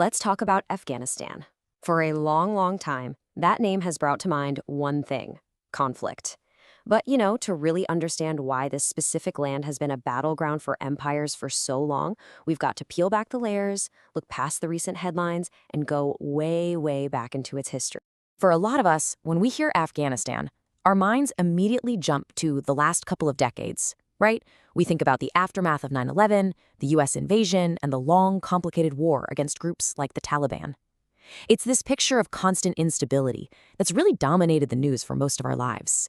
Let's talk about Afghanistan. For a long, long time, that name has brought to mind one thing: conflict. But, to really understand why this specific land has been a battleground for empires for so long, we've got to peel back the layers, look past the recent headlines, and go way, way back into its history. For a lot of us, when we hear Afghanistan, our minds immediately jump to the last couple of decades, right? We think about the aftermath of 9/11, the US invasion, and the long, complicated war against groups like the Taliban. It's this picture of constant instability that's really dominated the news for most of our lives.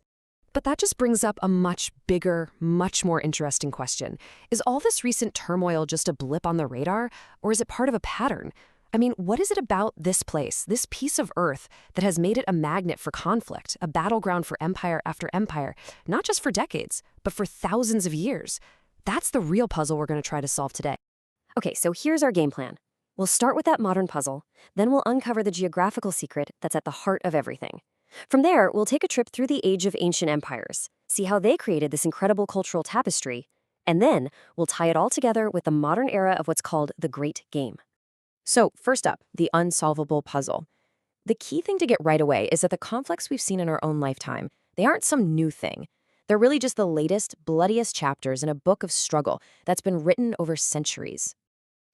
But that just brings up a much bigger, much more interesting question. Is all this recent turmoil just a blip on the radar, or is it part of a pattern? I mean, what is it about this place, this piece of Earth, that has made it a magnet for conflict, a battleground for empire after empire, not just for decades, but for thousands of years? That's the real puzzle we're going to try to solve today. Okay, so here's our game plan. We'll start with that modern puzzle, then we'll uncover the geographical secret that's at the heart of everything. From there, we'll take a trip through the age of ancient empires, see how they created this incredible cultural tapestry, and then we'll tie it all together with the modern era of what's called the Great Game. So, first up, the unsolvable puzzle. The key thing to get right away is that the conflicts we've seen in our own lifetime, they aren't some new thing. They're really just the latest, bloodiest chapters in a book of struggle that's been written over centuries.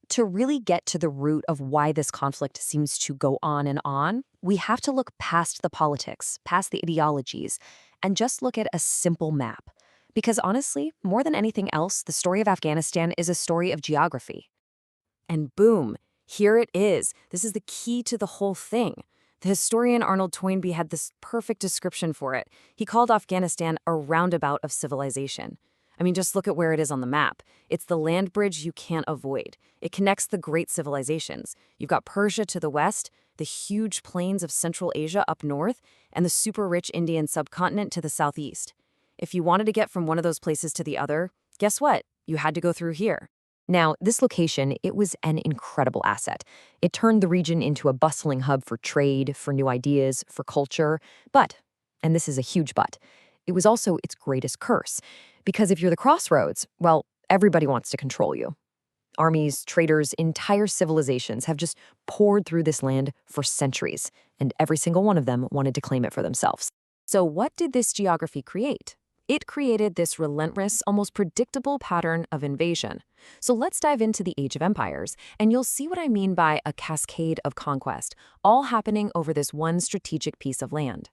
To really get to the root of why this conflict seems to go on, we have to look past the politics, past the ideologies, and just look at a simple map. Because honestly, more than anything else, the story of Afghanistan is a story of geography. And boom, here it is. This is the key to the whole thing. The historian Arnold Toynbee had this perfect description for it. He called Afghanistan a roundabout of civilization. I mean, just look at where it is on the map. It's the land bridge you can't avoid. It connects the great civilizations. You've got Persia to the west, the huge plains of Central Asia up north, and the super-rich Indian subcontinent to the southeast. If you wanted to get from one of those places to the other, guess what? You had to go through here. Now, this location, it was an incredible asset. It turned the region into a bustling hub for trade, for new ideas, for culture. But, and this is a huge but, it was also its greatest curse. Because if you're the Crossroads, well, everybody wants to control you. Armies, traders, entire civilizations have just poured through this land for centuries, and every single one of them wanted to claim it for themselves. So what did this geography create? It created this relentless, almost predictable pattern of invasion. So let's dive into the Age of Empires, and you'll see what I mean by a cascade of conquest, all happening over this one strategic piece of land.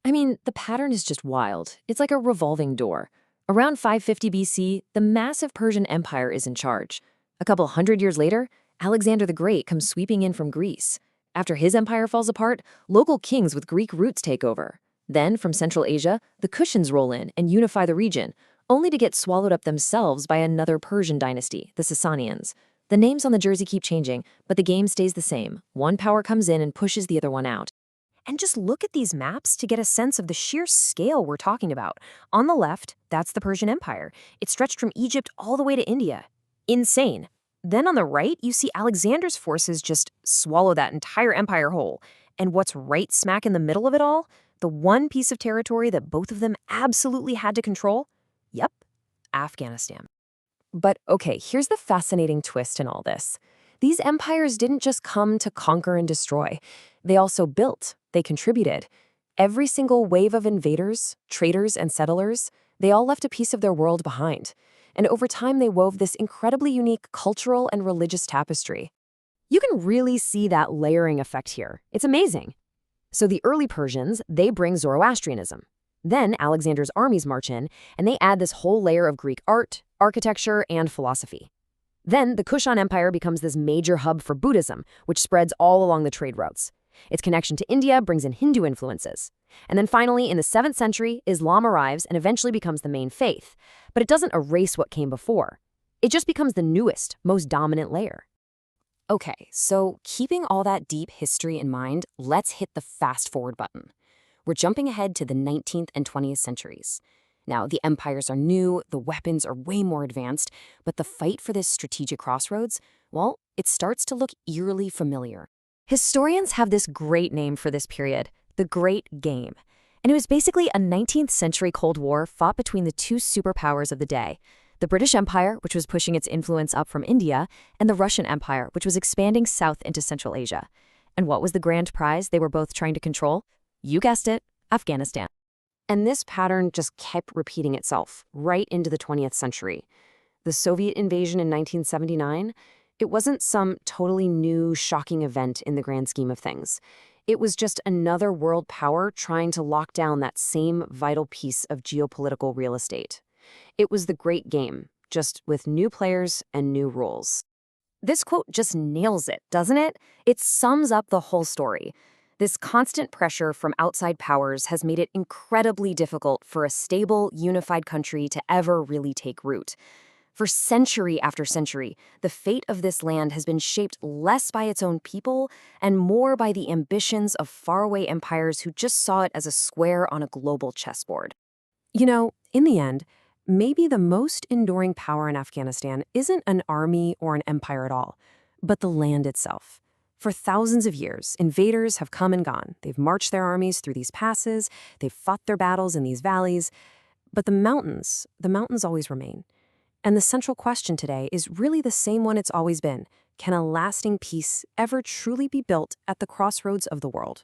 I mean, the pattern is just wild. It's like a revolving door. Around 550 BC, the massive Persian Empire is in charge. A couple hundred years later, Alexander the Great comes sweeping in from Greece. After his empire falls apart, local kings with Greek roots take over. Then, from Central Asia, the Kushans roll in and unify the region, only to get swallowed up themselves by another Persian dynasty, the Sasanians. The names on the jersey keep changing, but the game stays the same. One power comes in and pushes the other one out. And just look at these maps to get a sense of the sheer scale we're talking about. On the left, that's the Persian Empire. It stretched from Egypt all the way to India. Insane. Then on the right, you see Alexander's forces just swallow that entire empire whole. And what's right smack in the middle of it all? The one piece of territory that both of them absolutely had to control? Yep, Afghanistan. But okay, here's the fascinating twist in all this. These empires didn't just come to conquer and destroy. They also built. They contributed. Every single wave of invaders, traders, and settlers, they all left a piece of their world behind. And over time, they wove this incredibly unique cultural and religious tapestry. You can really see that layering effect here. It's amazing. So the early Persians, they bring Zoroastrianism. Then Alexander's armies march in, and they add this whole layer of Greek art, architecture, and philosophy. Then the Kushan Empire becomes this major hub for Buddhism, which spreads all along the trade routes. Its connection to India brings in Hindu influences. And then finally, in the 7th century, Islam arrives and eventually becomes the main faith. But it doesn't erase what came before. It just becomes the newest, most dominant layer. Okay, so keeping all that deep history in mind, let's hit the fast-forward button. We're jumping ahead to the 19th and 20th centuries. Now, the empires are new, the weapons are way more advanced, but the fight for this strategic crossroads, well, it starts to look eerily familiar. Historians have this great name for this period, the Great Game. And it was basically a 19th century Cold War fought between the two superpowers of the day, The British Empire, which was pushing its influence up from India, and the Russian Empire, which was expanding south into Central Asia. And what was the grand prize they were both trying to control? You guessed it, Afghanistan. And this pattern just kept repeating itself right into the 20th century. The Soviet invasion in 1979, it wasn't some totally new, shocking event in the grand scheme of things. It was just another world power trying to lock down that same vital piece of geopolitical real estate. It was the Great Game, just with new players and new rules. This quote just nails it, doesn't it? It sums up the whole story. This constant pressure from outside powers has made it incredibly difficult for a stable, unified country to ever really take root. For century after century, the fate of this land has been shaped less by its own people and more by the ambitions of faraway empires who just saw it as a square on a global chessboard. You know, in the end, maybe the most enduring power in Afghanistan isn't an army or an empire at all, but the land itself. For thousands of years, invaders have come and gone. They've marched their armies through these passes, they've fought their battles in these valleys, but the mountains always remain. And the central question today is really the same one it's always been. Can a lasting peace ever truly be built at the crossroads of the world?